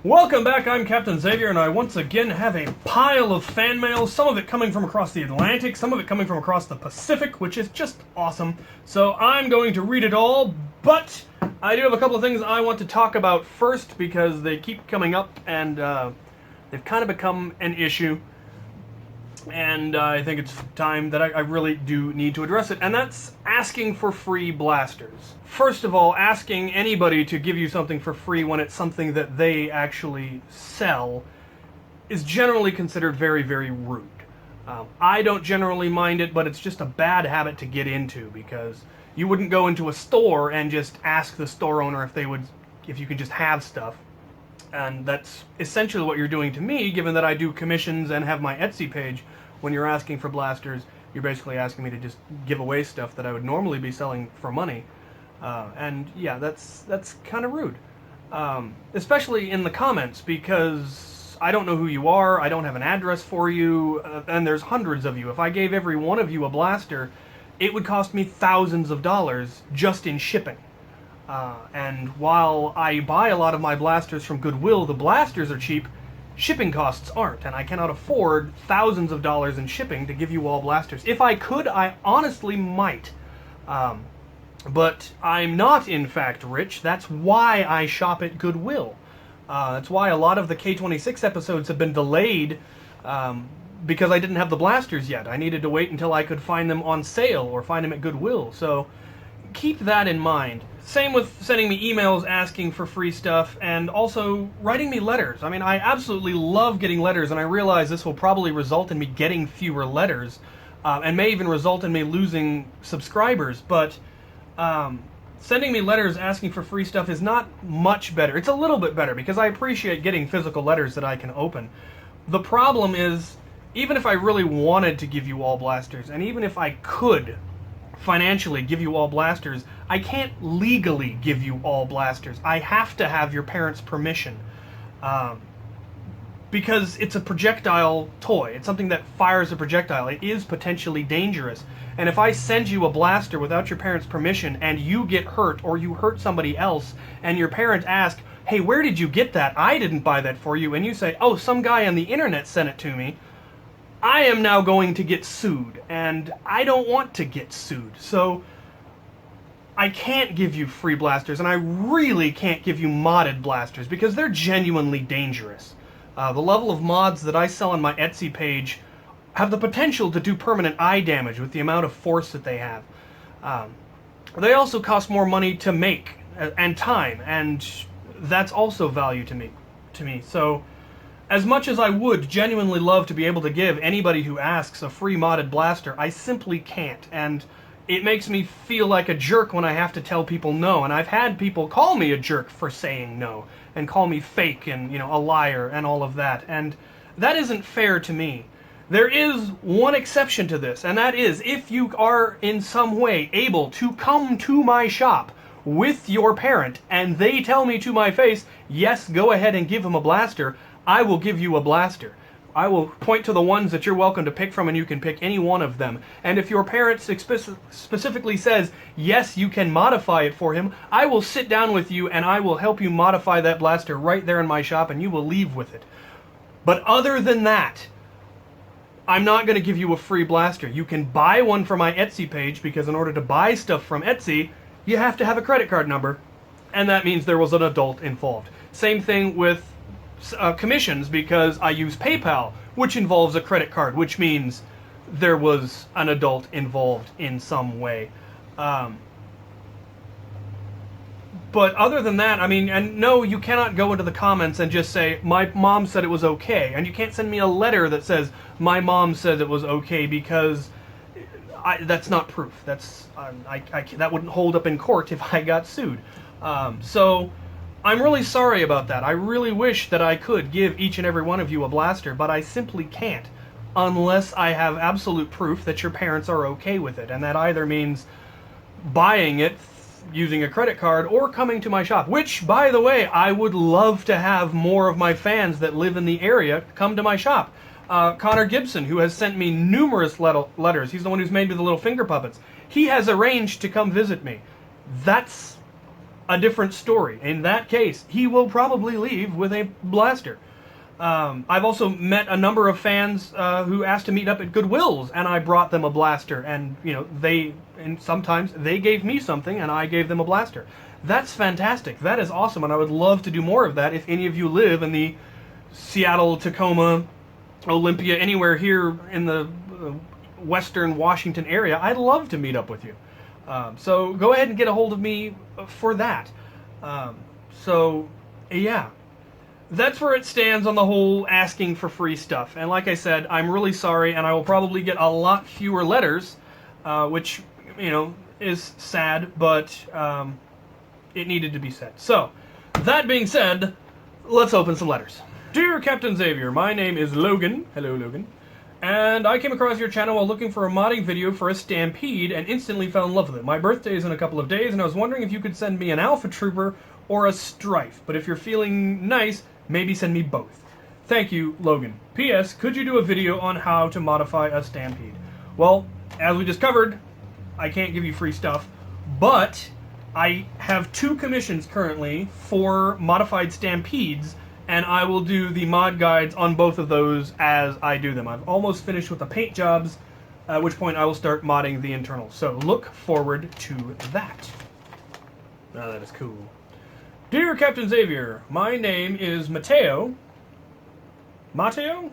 Welcome back, I'm Captain Xavier, and I once again have a pile of fan mail, some of it coming from across the Atlantic, some of it coming from across the Pacific, which is just awesome. So I'm going to read it all, but I do have a couple of things I want to talk about first, because they keep coming up, and they've kind of become an issue. And I think it's time that I really do need to address it, and that's asking for free blasters. First of all, asking anybody to give you something for free when it's something that they actually sell is generally considered very, very rude. I don't generally mind it, but it's just a bad habit to get into, because you wouldn't go into a store and just ask the store owner if you could just have stuff. And that's essentially what you're doing to me, given that I do commissions and have my Etsy page. When you're asking for blasters, you're basically asking me to just give away stuff that I would normally be selling for money. And yeah, that's kind of rude. Especially in the comments, because I don't know who you are, I don't have an address for you, and there's hundreds of you. If I gave every one of you a blaster, it would cost me thousands of dollars just in shipping. And while I buy a lot of my blasters from Goodwill, the blasters are cheap, shipping costs aren't, and I cannot afford thousands of dollars in shipping to give you all blasters. If I could, I honestly might. But I'm not, in fact, rich. That's why I shop at Goodwill. That's why a lot of the K-26 episodes have been delayed, because I didn't have the blasters yet. I needed to wait until I could find them on sale or find them at Goodwill. So keep that in mind. Same with sending me emails asking for free stuff, and also writing me letters. I mean, I absolutely love getting letters, and I realize this will probably result in me getting fewer letters, and may even result in me losing subscribers, but sending me letters asking for free stuff is not much better. It's a little bit better, because I appreciate getting physical letters that I can open. The problem is, even if I really wanted to give you all blasters, and even if I could financially give you all blasters, I can't legally give you all blasters. I have to have your parents' permission, because it's a projectile toy. It's something that fires a projectile. It is potentially dangerous, and if I send you a blaster without your parents' permission and you get hurt or you hurt somebody else and your parents ask, hey, where did you get that? I didn't buy that for you, and you say, oh, some guy on the internet sent it to me, I am now going to get sued, and I don't want to get sued. So I can't give you free blasters, and I really can't give you modded blasters, because they're genuinely dangerous. The level of mods that I sell on my Etsy page have the potential to do permanent eye damage with the amount of force that they have. They also cost more money to make, and time, and that's also value to me. So as much as I would genuinely love to be able to give anybody who asks a free modded blaster, I simply can't, and it makes me feel like a jerk when I have to tell people no, and I've had people call me a jerk for saying no, and call me fake and, a liar and all of that, and that isn't fair to me. There is one exception to this, and that is if you are in some way able to come to my shop with your parent, and they tell me to my face, yes, go ahead and give him a blaster, I will give you a blaster. I will point to the ones that you're welcome to pick from, and you can pick any one of them. And if your parent specifically says, yes, you can modify it for him, I will sit down with you and I will help you modify that blaster right there in my shop, and you will leave with it. But other than that, I'm not going to give you a free blaster. You can buy one from my Etsy page, because in order to buy stuff from Etsy, you have to have a credit card number, and that means there was an adult involved. Same thing with commissions, because I use PayPal, which involves a credit card, which means there was an adult involved in some way. But other than that, I mean, and no, you cannot go into the comments and just say, my mom said it was okay, and you can't send me a letter that says, my mom said it was okay, because that's not proof. That's that wouldn't hold up in court if I got sued. So I'm really sorry about that. I really wish that I could give each and every one of you a blaster, but I simply can't, unless I have absolute proof that your parents are okay with it, and that either means buying it using a credit card or coming to my shop, which, by the way, I would love to have more of my fans that live in the area come to my shop. Connor Gibson, who has sent me numerous letters, he's the one who's made me the little finger puppets, he has arranged to come visit me. That's a different story. In that case, he will probably leave with a blaster. I've also met a number of fans who asked to meet up at Goodwill's, and I brought them a blaster, and and sometimes they gave me something, and I gave them a blaster. That's fantastic. That is awesome, and I would love to do more of that if any of you live in the Seattle, Tacoma, Olympia, anywhere here in the western Washington area. I'd love to meet up with you. So go ahead and get a hold of me for that. Yeah. That's where it stands on the whole asking for free stuff. And like I said, I'm really sorry, and I will probably get a lot fewer letters, which, is sad, but it needed to be said. So, that being said, let's open some letters. Dear Captain Xavier, my name is Logan. Hello, Logan. And I came across your channel while looking for a modding video for a Stampede and instantly fell in love with it. My birthday is in a couple of days, and I was wondering if you could send me an Alpha Trooper or a Strife. But if you're feeling nice, maybe send me both. Thank you, Logan. P.S. Could you do a video on how to modify a Stampede? Well, as we discovered, I can't give you free stuff, but I have 2 commissions currently for modified Stampedes, and I will do the mod guides on both of those as I do them. I've almost finished with the paint jobs, at which point I will start modding the internals. So look forward to that. Oh, that is cool. Dear Captain Xavier, my name is Mateo. Mateo?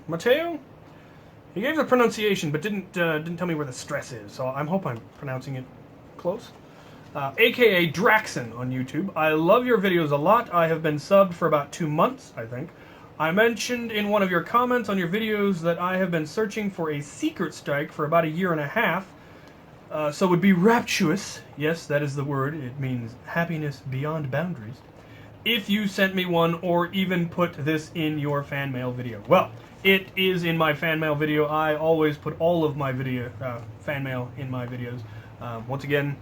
He gave the pronunciation, but didn't tell me where the stress is, so I hope I'm pronouncing it close. AKA Draxon on YouTube. I love your videos a lot. I have been subbed for about 2 months, I think. I mentioned in one of your comments on your videos that I have been searching for a secret strike for about 1.5 years. So would be rapturous. Yes, that is the word. It means happiness beyond boundaries. If you sent me one, or even put this in your fan mail video. Well, it is in my fan mail video. I always put all of my fan mail in my videos. Once again,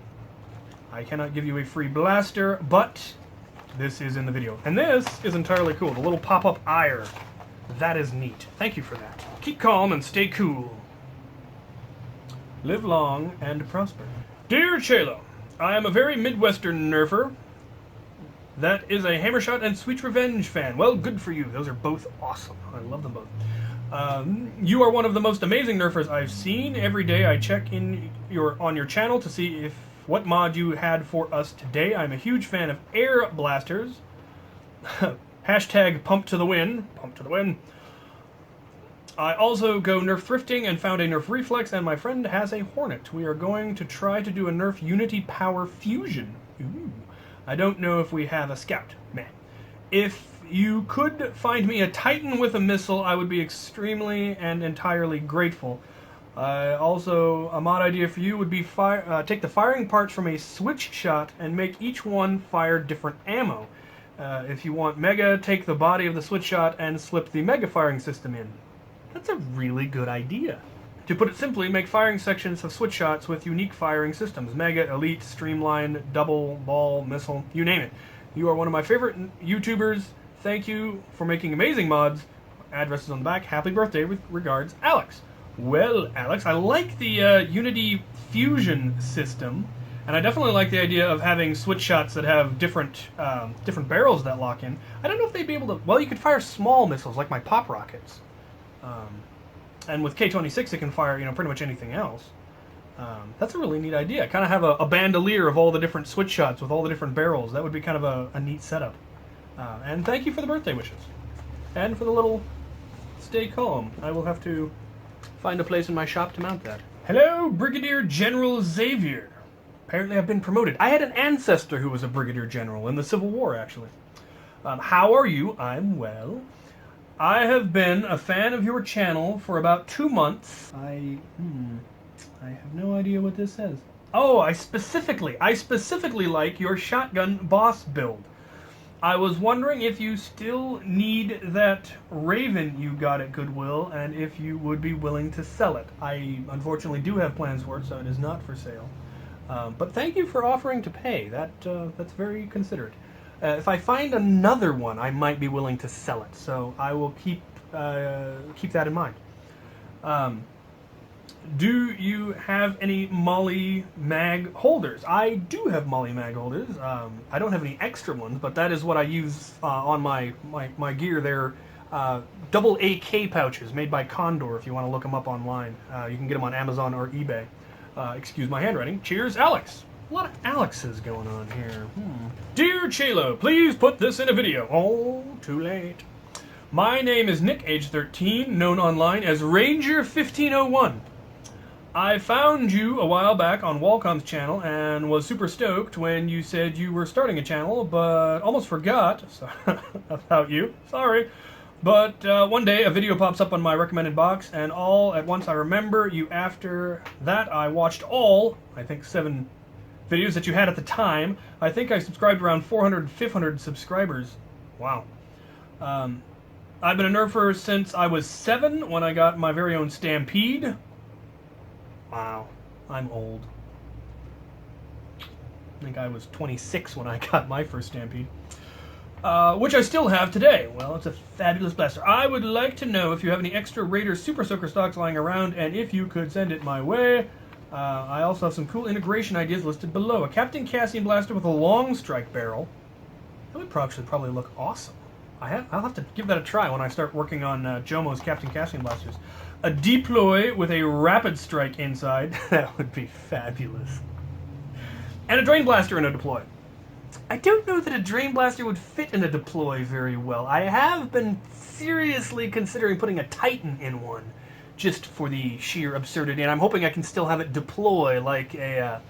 I cannot give you a free blaster, but this is in the video. And this is entirely cool. The little pop-up ire. That is neat. Thank you for that. Keep calm and stay cool. Live long and prosper. Dear Chaylo, I am a very Midwestern nerfer. That is a Hammershot and Sweet Revenge fan. Well, good for you. Those are both awesome. I love them both. You are one of the most amazing nerfers I've seen. Every day I check in on your channel to see what mod you had for us today. I'm a huge fan of air blasters. Hashtag pump to the win. Pump to the win. I also go nerf thrifting and found a nerf reflex, and my friend has a Hornet. We are going to try to do a nerf Unity Power Fusion. Ooh. I don't know if we have a scout. Man. If you could find me a Titan with a missile, I would be extremely and entirely grateful. Also, a mod idea for you would be take the firing parts from a switch shot and make each one fire different ammo. If you want Mega, take the body of the switch shot and slip the Mega firing system in. That's a really good idea. To put it simply, make firing sections of switch shots with unique firing systems. Mega, Elite, Streamline, Double, Ball, Missile, you name it. You are one of my favorite YouTubers. Thank you for making amazing mods. Address is on the back. Happy birthday, with regards, Alex. Well, Alex, I like the Unity Fusion system, and I definitely like the idea of having switch shots that have different barrels that lock in. I don't know if they'd be able to... Well, you could fire small missiles, like my pop rockets. And with K-26, it can fire, pretty much anything else. That's a really neat idea. Kind of have a bandolier of all the different switch shots with all the different barrels. That would be kind of a neat setup. And thank you for the birthday wishes. And for the little stay calm. I will have to find a place in my shop to mount that. Hello, Brigadier General Xavier. Apparently I've been promoted. I had an ancestor who was a Brigadier General in the Civil War, actually. How are you? I'm well. I have been a fan of your channel for about 2 months. I have no idea what this says. Oh, I specifically like your shotgun boss build. I was wondering if you still need that Raven you got at Goodwill, and if you would be willing to sell it. I unfortunately do have plans for it, so it is not for sale. But thank you for offering to pay. That's very considerate. If I find another one, I might be willing to sell it, so I will keep that in mind. do you have any Molly mag holders? I do have Molly mag holders. I don't have any extra ones, but that is what I use on my gear. They're double AK pouches made by Condor. If you want to look them up online, you can get them on Amazon or eBay. Excuse my handwriting. Cheers, Alex. A lot of Alexes going on here. Dear Chaylo, please put this in a video. Oh, too late. My name is Nick, age 13, known online as Ranger1501. I found you a while back on Walcom's channel and was super stoked when you said you were starting a channel, but almost forgot about you. Sorry. But one day a video pops up on my recommended box, and all at once I remember you. After that, I watched all, I think 7 videos that you had at the time. I think I subscribed around 400, 500 subscribers. Wow. I've been a nerfer since I was 7 when I got my very own Stampede. Wow, I'm old. I think I was 26 when I got my first Stampede. Which I still have today. Well, it's a fabulous blaster. I would like to know if you have any extra Raider Super Soaker stocks lying around, and if you could send it my way. I also have some cool integration ideas listed below. A Captain Cassian blaster with a long strike barrel. That would probably look awesome. I'll have to give that a try when I start working on Jomo's Captain Cassian blasters. A deploy with a rapid strike inside. That would be fabulous. And a drain blaster in a deploy. I don't know that a drain blaster would fit in a deploy very well. I have been seriously considering putting a Titan in one, just for the sheer absurdity, and I'm hoping I can still have it deploy like a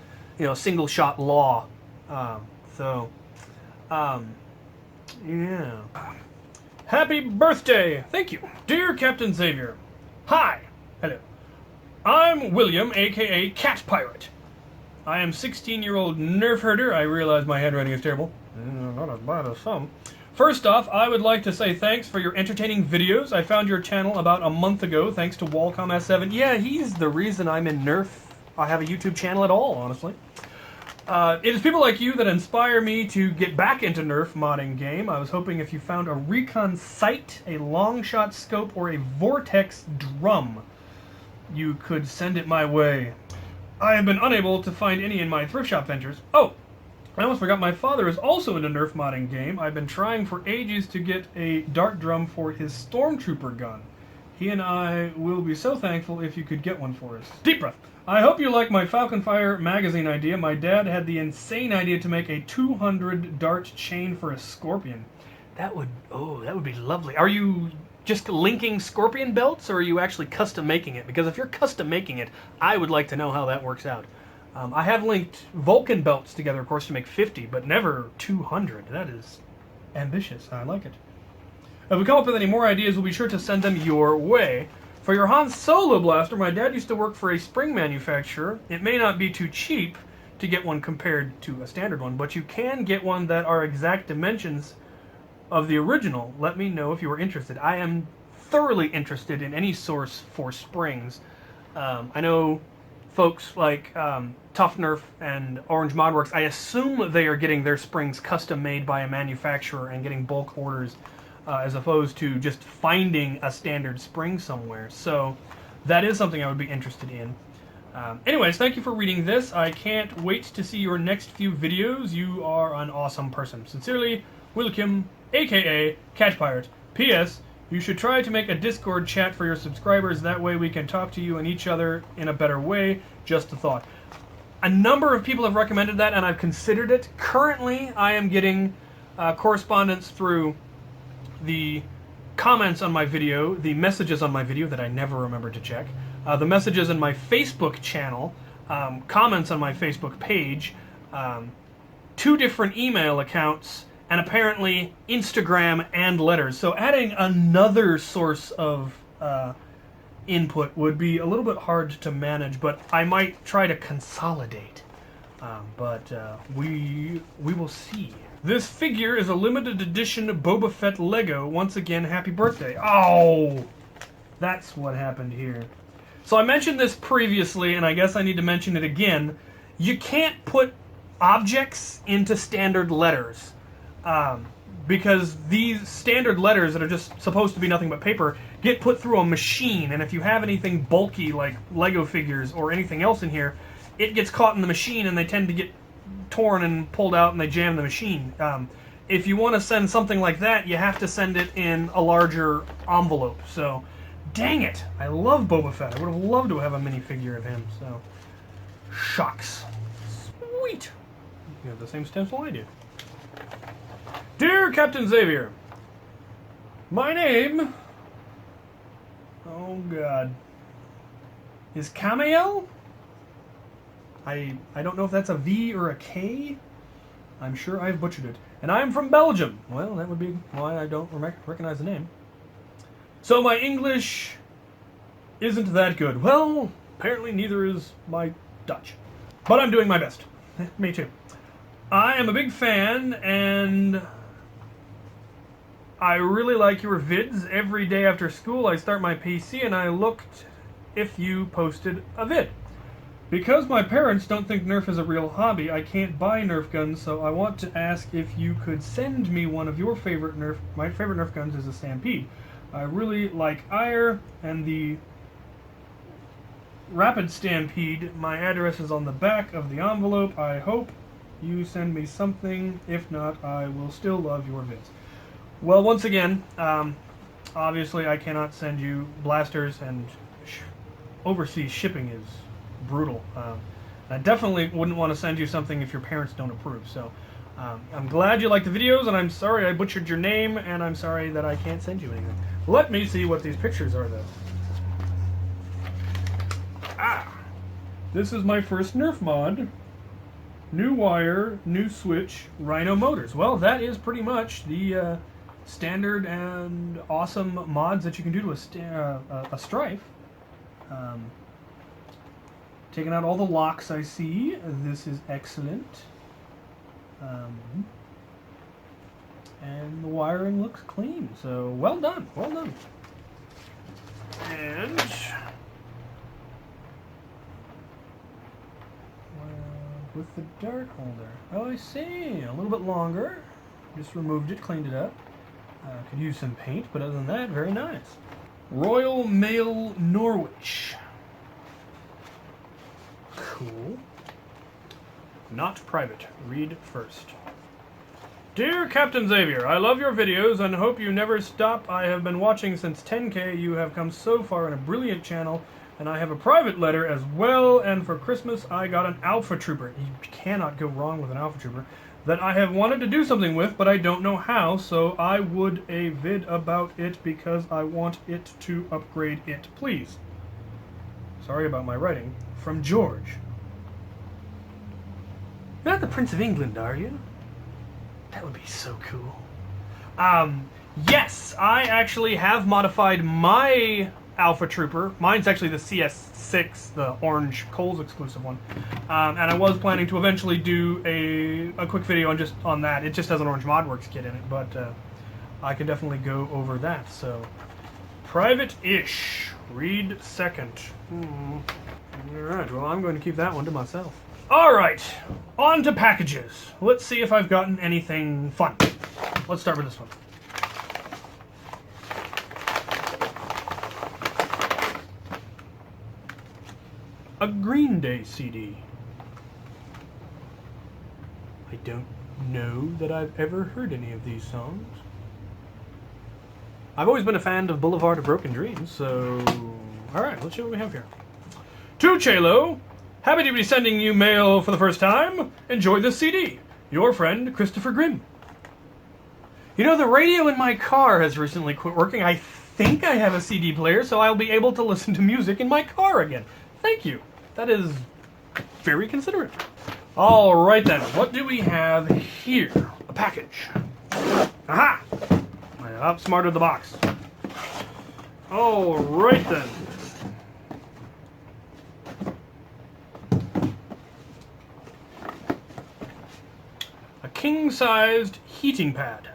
single shot law. Yeah. Happy birthday! Thank you, dear Captain Xavier. Hi. Hello. I'm William, aka Cat Pirate. I am 16-year-old nerf herder. I realize my handwriting is terrible. Not as bad as some. First off, I would like to say thanks for your entertaining videos. I found your channel about a month ago thanks to Walcom S7. Yeah, he's the reason I'm in Nerf. I have a YouTube channel at all, honestly. It is people like you that inspire me to get back into Nerf modding game. I was hoping if you found a recon sight, a long shot scope, or a vortex drum, you could send it my way. I have been unable to find any in my thrift shop ventures. Oh, I almost forgot my father is also in a Nerf modding game. I've been trying for ages to get a dart drum for his Stormtrooper gun. He and I will be so thankful if you could get one for us. Deep breath. I hope you like my Falcon Fire magazine idea. My dad had the insane idea to make a 200 dart chain for a Scorpion. That would be lovely. Are you just linking Scorpion belts, or are you actually custom making it? Because if you're custom making it, I would like to know how that works out. I have linked Vulcan belts together, of course, to make 50, but never 200. That is ambitious. I like it. If we come up with any more ideas, we'll be sure to send them your way. For your Han Solo blaster, my dad used to work for a spring manufacturer. It may not be too cheap to get one compared to a standard one, but you can get one that are exact dimensions of the original. Let me know if you are interested. I am thoroughly interested in any source for springs. I know folks like Tough Nerf and Orange Modworks, I assume they are getting their springs custom made by a manufacturer and getting bulk orders, as opposed to just finding a standard spring somewhere. So that is something I would be interested in. Anyways, thank you for reading this. I can't wait to see your next few videos. You are an awesome person. Sincerely, Wilkim, aka Cat Pirate. P.S. You should try to make a Discord chat for your subscribers. That way we can talk to you and each other in a better way. Just a thought. A number of people have recommended that, and I've considered it. Currently, I am getting correspondence through the comments on my video, the messages on my video that I never remember to check, the messages in my Facebook channel, comments on my Facebook page, 2 different email accounts, and apparently Instagram and letters. So adding another source of input would be a little bit hard to manage, but I might try to consolidate. We will see. This figure is a limited edition Boba Fett Lego. Once again, happy birthday. Oh, that's what happened here. So I mentioned this previously, and I guess I need to mention it again. You can't put objects into standard letters. Because these standard letters that are just supposed to be nothing but paper get put through a machine, and if you have anything bulky like Lego figures or anything else in here, it gets caught in the machine and they tend to get torn and pulled out and they jam the machine. If you want to send something like that, you have to send it in a larger envelope. So, dang it! I love Boba Fett. I would have loved to have a minifigure of him. So, shucks. Sweet. You have the same stencil I do. Dear Captain Xavier, my name, oh God, is Camael? I don't know if that's a V or a K. I'm sure I've butchered it. And I'm from Belgium. Well, that would be why I don't recognize the name. So my English isn't that good. Well, apparently neither is my Dutch. But I'm doing my best. Me too. I am a big fan, and I really like your vids. Every day after school I start my PC and I looked if you posted a vid. Because my parents don't think Nerf is a real hobby, I can't buy Nerf guns, so I want to ask if you could send me one of your favorite Nerf... My favorite Nerf guns is a Stampede. I really like Ire and the Rapid Stampede. My address is on the back of the envelope. I hope you send me something. If not, I will still love your vids. Well, once again, obviously I cannot send you blasters, and overseas shipping is brutal. I definitely wouldn't want to send you something if your parents don't approve. So I'm glad you like the videos, and I'm sorry I butchered your name, and I'm sorry that I can't send you anything. Let me see what these pictures are, though. This is my first Nerf mod. New wire, new switch, Rhino motors. Well, that is pretty much the standard and awesome mods that you can do to a Strife. Taking out all the locks I see. This is excellent. And the wiring looks clean. So, well done. Well done. And with the dart holder. Oh, I see. A little bit longer. Just removed it, cleaned it up. Could use some paint, but other than that, very nice. Royal Mail Norwich. Cool. Not private. Read first. Dear Captain Xavier, I love your videos and hope you never stop. I have been watching since 10K. You have come so far in a brilliant channel, and I have a private letter as well, and for Christmas I got an Alpha Trooper. You cannot go wrong with an Alpha Trooper. That I have wanted to do something with, but I don't know how, so I would a vid about it because I want it to upgrade it, please. Sorry about my writing. From George. You're not the Prince of England, are you? That would be so cool. Yes, I actually have modified my Alpha Trooper. Mine's actually the CS6, the orange Kohl's exclusive one. And I was planning to eventually do a quick video on that. It just has an Orange ModWorks kit in it, but I can definitely go over that. So, private-ish. Read second. Alright, well, I'm going to keep that one to myself. Alright, on to packages. Let's see if I've gotten anything fun. Let's start with this one. A Green Day CD. I don't know that I've ever heard any of these songs. I've always been a fan of Boulevard of Broken Dreams, so... Alright, let's see what we have here. To Chaylo, happy to be sending you mail for the first time. Enjoy this CD. Your friend, Christopher Grimm. You know, the radio in my car has recently quit working. I think I have a CD player, so I'll be able to listen to music in my car again. Thank you. That is very considerate. Alright then, what do we have here? A package. Aha! I outsmarted the box. Alright then. A king-sized heating pad.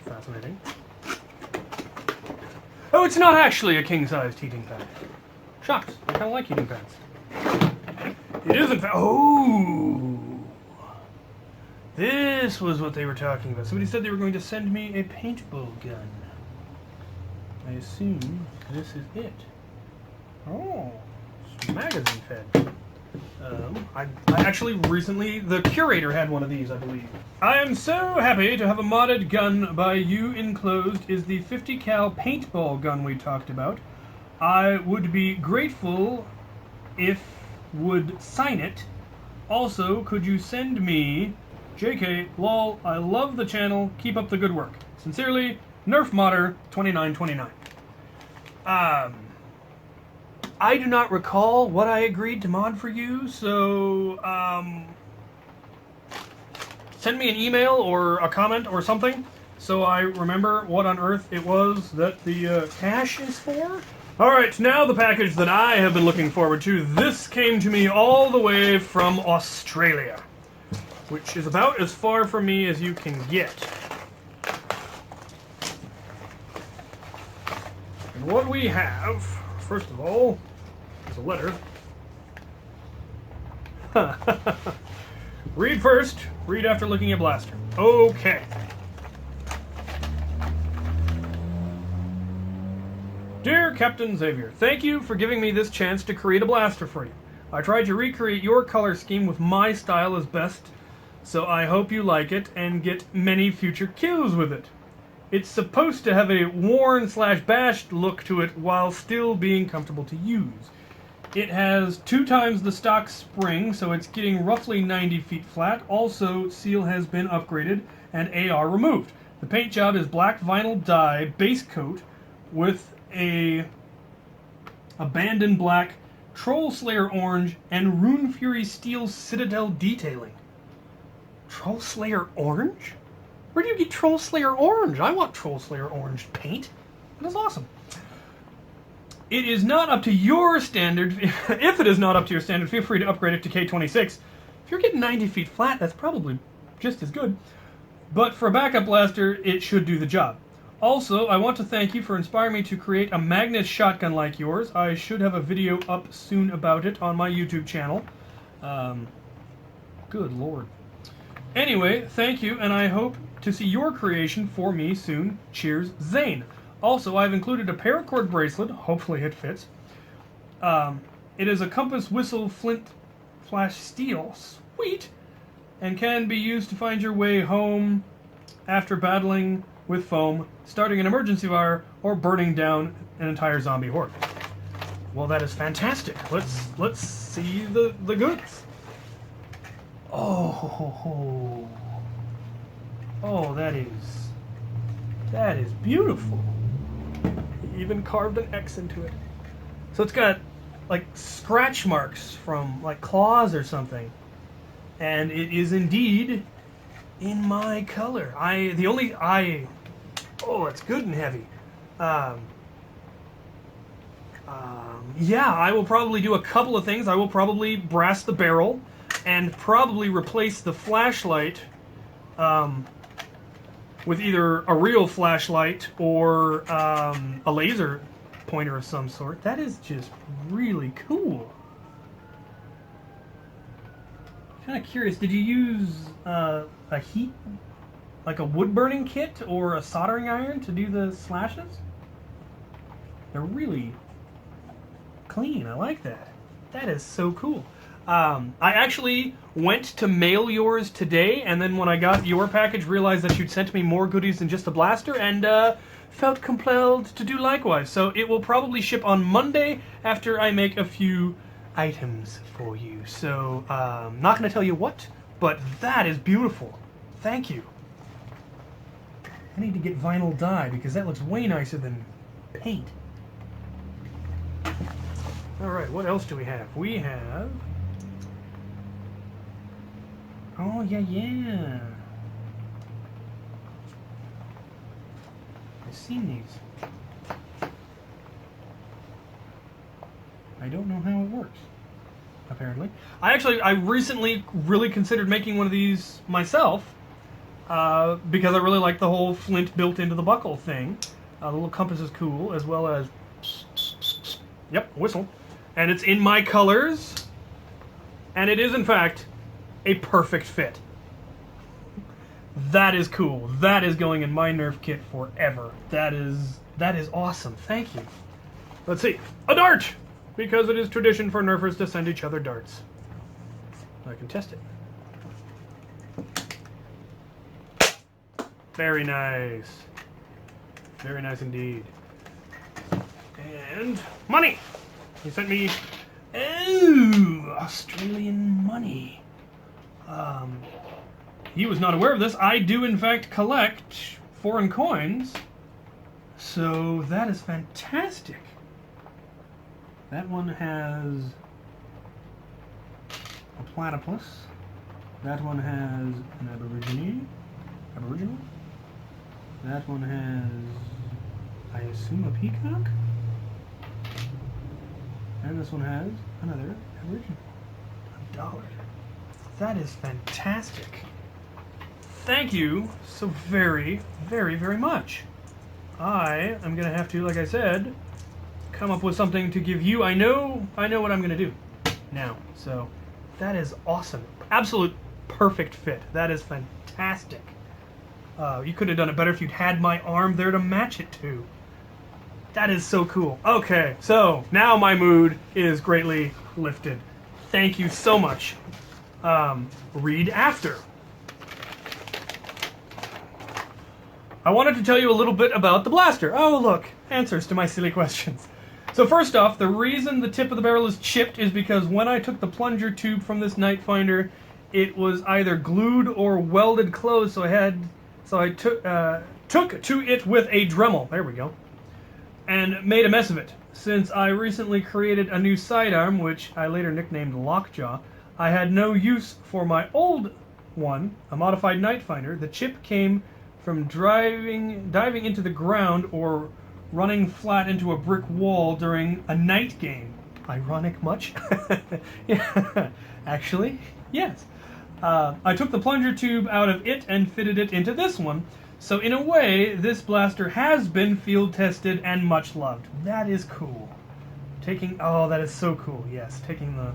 Fascinating. Oh, it's not actually a king-sized heating pad. Shucks, I kind of like heating pads. It is in fact... Oh! This was what they were talking about. Somebody said they were going to send me a paintball gun. I assume this is it. Oh, it's magazine fed. I actually recently, the curator had one of these, I believe. I am so happy to have a modded gun by you. Enclosed is the 50 cal paintball gun we talked about. I would be grateful if would sign it. Also, could you send me JK, lol, I love the channel, keep up the good work. Sincerely, Nerf Modder 2929. I do not recall what I agreed to mod for you, so send me an email or a comment or something so I remember what on earth it was that the cash is for. Alright, now the package that I have been looking forward to. This came to me all the way from Australia, which is about as far from me as you can get. And what we have, first of all, is a letter. Read first, read after looking at blaster. Okay. Dear Captain Xavier, thank you for giving me this chance to create a blaster for you. I tried to recreate your color scheme with my style as best, so I hope you like it and get many future kills with it. It's supposed to have a worn/bashed look to it while still being comfortable to use. It has 2 times the stock spring, so it's getting roughly 90 feet flat. Also, seal has been upgraded and AR removed. The paint job is black vinyl dye base coat with a abandoned black, Troll Slayer orange, and Rune Fury steel citadel detailing. Troll Slayer orange? Where do you get Troll Slayer orange? I want Troll Slayer orange paint. That is awesome. It is not up to your standard. If it is not up to your standard, feel free to upgrade it to K26. If you're getting 90 feet flat, that's probably just as good. But for a backup blaster, it should do the job. Also, I want to thank you for inspiring me to create a Magnus shotgun like yours. I should have a video up soon about it on my YouTube channel. Good lord. Anyway, thank you, and I hope to see your creation for me soon. Cheers, Zane. Also, I've included a paracord bracelet. Hopefully it fits. It is a compass whistle flint flash steel. Sweet! And can be used to find your way home after battling with foam, starting an emergency fire, or burning down an entire zombie horde. Well, that is fantastic. Let's see the goods. Oh, that is beautiful. Even carved an X into it. So it's got like scratch marks from like claws or something, and it is indeed in my color. Oh, it's good and heavy. Yeah, I will probably do a couple of things. I will probably brass the barrel and probably replace the flashlight with either a real flashlight or a laser pointer of some sort. That is just really cool. Kind of curious, did you use a heat, like a wood burning kit or a soldering iron to do the slashes? They're really clean. I like that. That is so cool. I actually went to mail yours today, and then when I got your package, realized that you'd sent me more goodies than just a blaster, and felt compelled to do likewise. So it will probably ship on Monday after I make a few items for you. So not going to tell you what, but that is beautiful. Thank you. I need to get vinyl dye because that looks way nicer than paint. Alright, what else do we have? We have... Oh, yeah. I've seen these. I don't know how it works, apparently. I recently really considered making one of these myself, because I really like the whole flint built into the buckle thing. The little compass is cool, as well as... Yep, whistle. And it's in my colors, and it is, in fact, a perfect fit. That is cool. That is going in my Nerf kit forever. That is awesome. Thank you. Let's see. A dart! Because it is tradition for Nerfers to send each other darts. I can test it. Very nice. Very nice indeed. And money! He sent me... Ooh, Australian money. He was not aware of this. I do, in fact, collect foreign coins. So that is fantastic. That one has a platypus. That one has an aboriginal. That one has, I assume, a peacock. And this one has another aboriginal. $1. That is fantastic. Thank you so very, very, very much. I am going to have to, like I said, come up with something to give you. I know what I'm going to do now. So that is awesome. Absolute perfect fit. That is fantastic. You couldn't have done it better if you'd had my arm there to match it to. That is so cool. Okay, so now my mood is greatly lifted. Thank you so much. Read after. I wanted to tell you a little bit about the blaster. Oh, look, answers to my silly questions. So first off, the reason the tip of the barrel is chipped is because when I took the plunger tube from this night finder, it was either glued or welded closed, so I took to it with a Dremel. There we go. And made a mess of it. Since I recently created a new sidearm, which I later nicknamed Lockjaw, I had no use for my old one, a modified night finder. The chip came from diving into the ground or running flat into a brick wall during a night game. Ironic much? Yeah, actually, yes. I took the plunger tube out of it and fitted it into this one. So in a way, this blaster has been field tested and much loved. That is cool. That is so cool, yes. Taking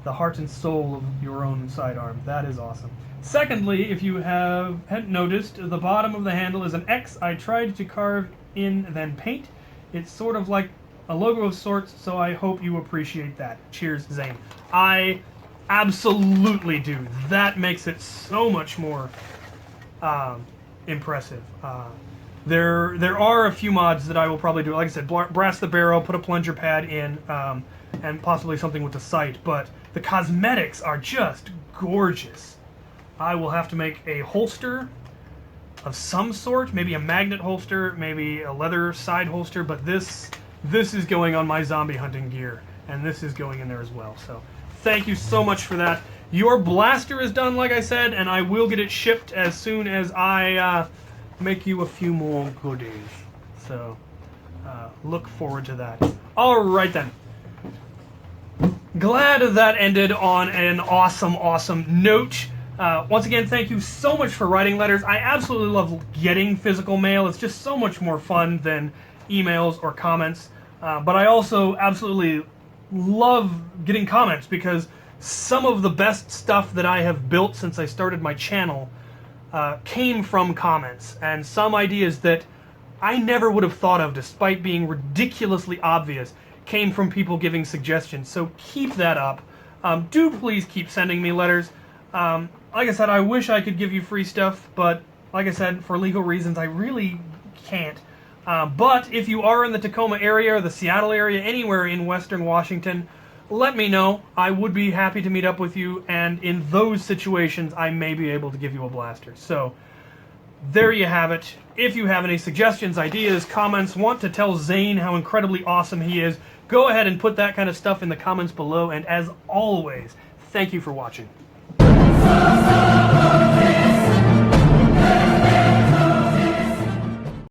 the heart and soul of your own sidearm. That is awesome. Secondly, if you hadn't noticed, the bottom of the handle is an X I tried to carve in then paint. It's sort of like a logo of sorts, so I hope you appreciate that. Cheers, Zane. I absolutely do. That makes it so much more impressive. There are a few mods that I will probably do. Like I said, brass the barrel, put a plunger pad in, and possibly something with the sight. But the cosmetics are just gorgeous. I will have to make a holster of some sort, maybe a magnet holster, maybe a leather side holster. But this is going on my zombie hunting gear, and this is going in there as well. So thank you so much for that. Your blaster is done, like I said, and I will get it shipped as soon as I make you a few more goodies. So look forward to that. All right then. Glad that ended on an awesome, awesome note. Once again, thank you so much for writing letters. I absolutely love getting physical mail. It's just so much more fun than emails or comments. But I also absolutely love getting comments because some of the best stuff that I have built since I started my channel came from comments, and some ideas that I never would have thought of, despite being ridiculously obvious, came from people giving suggestions. So keep that up. Do please keep sending me letters. Like I said, I wish I could give you free stuff, but like I said, for legal reasons, I really can't. But if you are in the Tacoma area or the Seattle area, anywhere in Western Washington, let me know. I would be happy to meet up with you, and in those situations, I may be able to give you a blaster. So, there you have it. If you have any suggestions, ideas, comments, want to tell Zane how incredibly awesome he is, go ahead and put that kind of stuff in the comments below, and as always, thank you for watching.